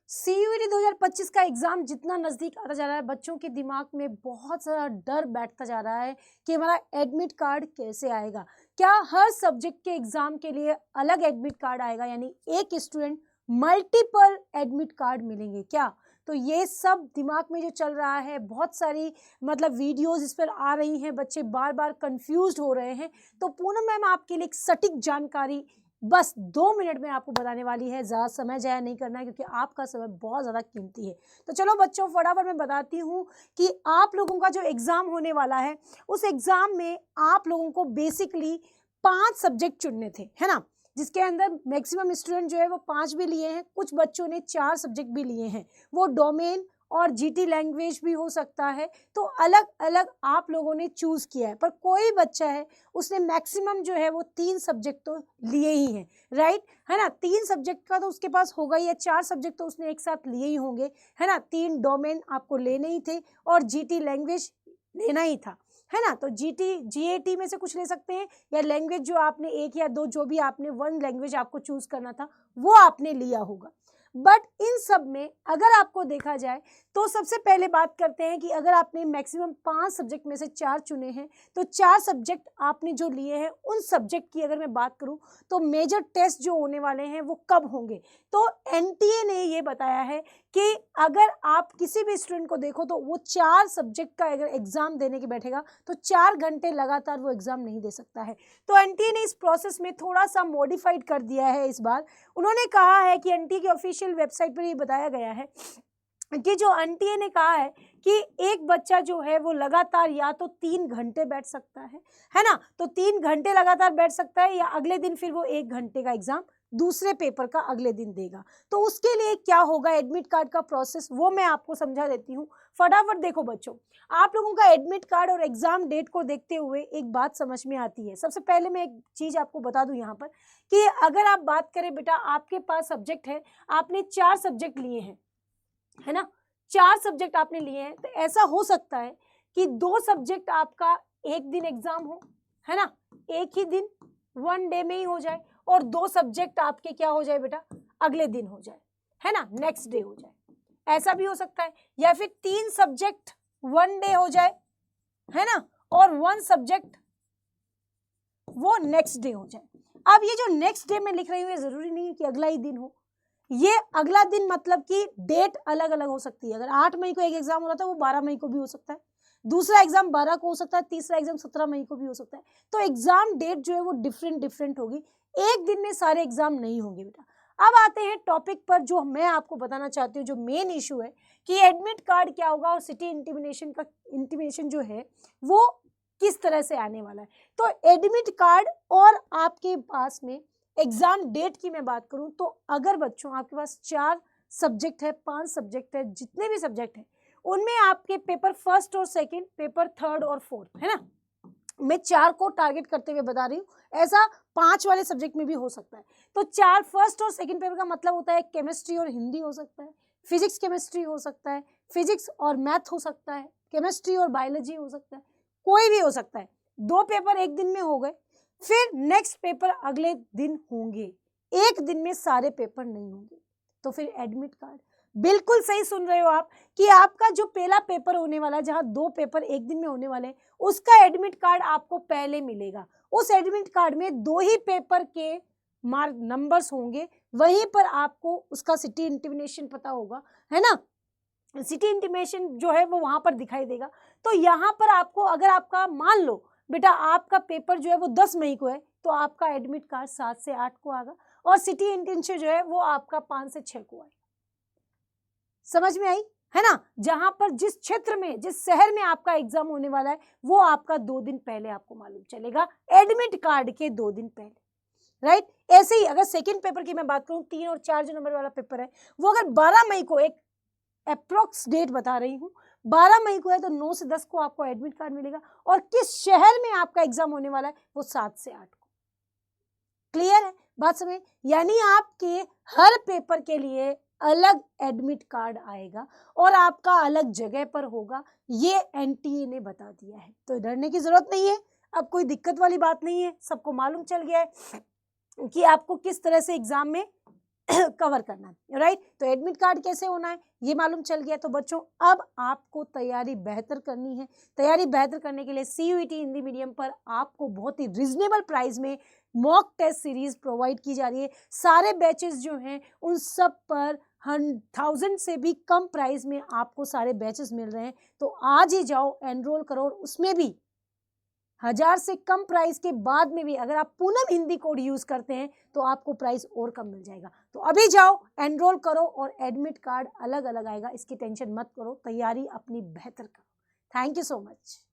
CUET 2025 का exam जितना नजदीक आता जा रहा है, बच्चों के दिमाग में बहुत सारा डर बैठता जा रहा है कि हमारा एडमिट कार्ड कैसे आएगा। क्या हर सब्जेक्ट के एग्जाम के लिए अलग एडमिट कार्ड आएगा, यानी एक स्टूडेंट मल्टीपल एडमिट कार्ड मिलेंगे क्या? तो ये सब दिमाग में जो चल रहा है, बहुत सारी वीडियोस इस पर आ रही हैं, बच्चे बार बार कंफ्यूज्ड हो रहे हैं। तो पूनम मैम आपके लिए एक सटीक जानकारी बस 2 मिनट में आपको बताने वाली है। ज़्यादा समय जाया नहीं करना है क्योंकि आपका समय बहुत ज़्यादा कीमती है। तो चलो बच्चों, फटाफट मैं बताती हूँ कि आप लोगों का जो एग्ज़ाम होने वाला है, उस एग्ज़ाम में आप लोगों को बेसिकली 5 सब्जेक्ट चुनने थे, है ना, जिसके अंदर मैक्सिमम स्टूडेंट जो है वो 5 भी लिए हैं, कुछ बच्चों ने 4 सब्जेक्ट भी लिए हैं। वो डोमेन और जीटी लैंग्वेज भी हो सकता है। तो अलग अलग आप लोगों ने चूज़ किया है, पर कोई बच्चा है उसने मैक्सिमम जो है वो 3 सब्जेक्ट तो लिए ही हैं, राइट, है ना। 3 सब्जेक्ट का तो उसके पास होगा ही, या 4 सब्जेक्ट तो उसने एक साथ लिए ही होंगे, है ना। 3 डोमेन आपको लेने ही थे और जीटी लैंग्वेज लेना ही था, है ना। तो जीएटी में से कुछ ले सकते हैं, या लैंग्वेज जो आपने 1 या 2, जो भी आपने 1 लैंग्वेज आपको चूज करना था वो आपने लिया होगा। बट इन सब में अगर आपको देखा जाए तो सबसे पहले बात करते हैं कि अगर आपने मैक्सिमम 5 सब्जेक्ट में से 4 चुने हैं, तो 4 सब्जेक्ट आपने जो लिए हैं, उन सब्जेक्ट की अगर मैं बात करूं तो मेजर टेस्ट जो होने वाले हैं वो कब होंगे। तो एनटीए ने ये बताया है कि अगर आप किसी भी स्टूडेंट को देखो तो वो 4 सब्जेक्ट का अगर एग्जाम देने के बैठेगा तो 4 घंटे लगातार वो एग्जाम नहीं दे सकता है। तो एनटीए ने इस प्रोसेस में थोड़ा सा मॉडिफाइड कर दिया है इस बार। उन्होंने कहा है कि एनटीए की ऑफिशियल वेबसाइट पर ये बताया गया है कि जो एनटीए ने कहा है कि एक बच्चा जो है वो लगातार या तो 3 घंटे बैठ सकता है ना, तो 3 घंटे लगातार बैठ सकता है, या अगले दिन फिर वो 1 घंटे का एग्जाम दूसरे पेपर का अगले दिन देगा। तो उसके लिए क्या होगा, एडमिट कार्ड का प्रोसेस वो मैं आपको समझा देती हूँ। फटाफट देखो बच्चों, आप लोगों का एडमिट कार्ड और एग्जाम डेट को देखते हुए एक बात समझ में आती है। सबसे पहले मैं एक चीज आपको बता दूं यहाँ पर कि अगर आप बात करें बेटा, आपके पास सब्जेक्ट है, आपने 4 सब्जेक्ट लिए हैं, है ना, 4 सब्जेक्ट आपने लिए हैं, तो ऐसा हो सकता है कि 2 सब्जेक्ट आपका एक दिन एग्जाम हो, है ना, एक ही दिन 1 डे में ही हो जाए, और 2 सब्जेक्ट आपके क्या हो जाए बेटा, अगले दिन हो जाए, है ना, नेक्स्ट डे हो जाए, ऐसा भी हो सकता है। या फिर 3 सब्जेक्ट 1 डे हो जाए, है ना, और 1 सब्जेक्ट वो नेक्स्ट डे हो जाए। अब ये जो नेक्स्ट डे में लिख रही हूँ, जरूरी नहीं है कि अगला ही दिन हो। ये अगला दिन मतलब कि डेट अलग अलग हो सकती है। अगर 8 मई को एक एग्जाम हो रहा था, वो 12 मई को भी हो सकता है, दूसरा एग्जाम 12 को हो सकता है, तीसरा एग्जाम 17 मई को भी हो सकता है। तो एग्जाम डेट जो है वो डिफरेंट होगी, एक दिन में सारे एग्जाम नहीं होंगे बेटा। अब आते हैं टॉपिक पर, जो मैं आपको बताना चाहती हूँ, जो मेन इशू है कि एडमिट कार्ड क्या होगा और सिटी इंटीमेशन जो है वो किस तरह से आने वाला है। तो एडमिट कार्ड और आपके पास में एग्जाम डेट की मैं बात करूं तो अगर बच्चों आपके पास 4 सब्जेक्ट है, 5 सब्जेक्ट है, जितने भी सब्जेक्ट हैं उनमें आपके पेपर फर्स्ट और सेकंड, पेपर थर्ड और फोर्थ, है ना, मैं 4 को टारगेट करते हुए बता रही हूँ, ऐसा 5 वाले सब्जेक्ट में भी हो सकता है। तो 4 फर्स्ट और सेकंड पेपर का मतलब होता है केमिस्ट्री और हिंदी हो सकता है, फिजिक्स केमिस्ट्री हो सकता है, फिजिक्स और मैथ हो सकता है, केमिस्ट्री और बायोलॉजी हो सकता है, कोई भी हो सकता है। 2 पेपर एक दिन में हो गए, फिर नेक्स्ट पेपर अगले दिन होंगे, एक दिन में सारे पेपर नहीं होंगे। तो फिर एडमिट कार्ड, बिल्कुल सही सुन रहे हो आप कि आपका जो पहला पेपर होने वाला है, जहां 2 पेपर एक दिन में होने वाले हैं, उसका एडमिट कार्ड आपको पहले मिलेगा। उस एडमिट कार्ड में 2 ही पेपर के मार्क नंबर्स होंगे, वहीं पर आपको उसका सिटी इंटीमेशन पता होगा, है ना, सिटी इंटीमेशन जो है वो वहां पर दिखाई देगा। तो यहाँ पर आपको, अगर आपका मान लो बेटा आपका पेपर जो है वो 10 मई को है, तो आपका एडमिट कार्ड 7 से 8 को आएगा, और सिटी इंटीमेशन जो है वो आपका 5 से 6 को आएगा। समझ में आई, है ना। जहां पर जिस क्षेत्र में, जिस शहर में आपका एग्जाम होने वाला है, वो आपका 2 दिन पहले आपको मालूम चलेगा, एडमिट कार्ड के 2 दिन पहले, राइट। ऐसे ही अगर सेकंड पेपर की मैं बात करूं, 3 और 4 जो नंबर वाला पेपर है, वो अगर 12 मई को, एक अप्रोक्स डेट बता रही हूँ, 12 मई को है, तो 9 से 10 को आपको एडमिट कार्ड मिलेगा, और किस शहर में आपका एग्जाम होने वाला है वो 7 से 8 को। क्लियर है बात समझ, यानी आपके हर पेपर के लिए अलग एडमिट कार्ड आएगा और आपका अलग जगह पर होगा, ये एनटीए ने बता दिया है। तो डरने की जरूरत नहीं है, अब कोई दिक्कत वाली बात नहीं है, सबको मालूम चल गया है कि आपको किस तरह से एग्जाम में कवर करना है, राइट। तो एडमिट कार्ड कैसे होना है ये मालूम चल गया। तो बच्चों अब आपको तैयारी बेहतर करनी है। तैयारी बेहतर करने के लिए CUET हिंदी मीडियम पर आपको बहुत ही रिजनेबल प्राइस में मॉक टेस्ट सीरीज प्रोवाइड की जा रही है। सारे बैचेस जो हैं उन सब पर 1000 से भी कम प्राइस में आपको सारे बैचेस मिल रहे हैं। तो आज ही जाओ, एनरोल करो, और उसमें भी 1000 से कम प्राइस के बाद में भी अगर आप पूनम हिंदी कोड यूज करते हैं तो आपको प्राइस और कम मिल जाएगा। तो अभी जाओ, एनरोल करो, और एडमिट कार्ड अलग अलग आएगा, इसकी टेंशन मत करो, तैयारी अपनी बेहतर करो। Thank you so much.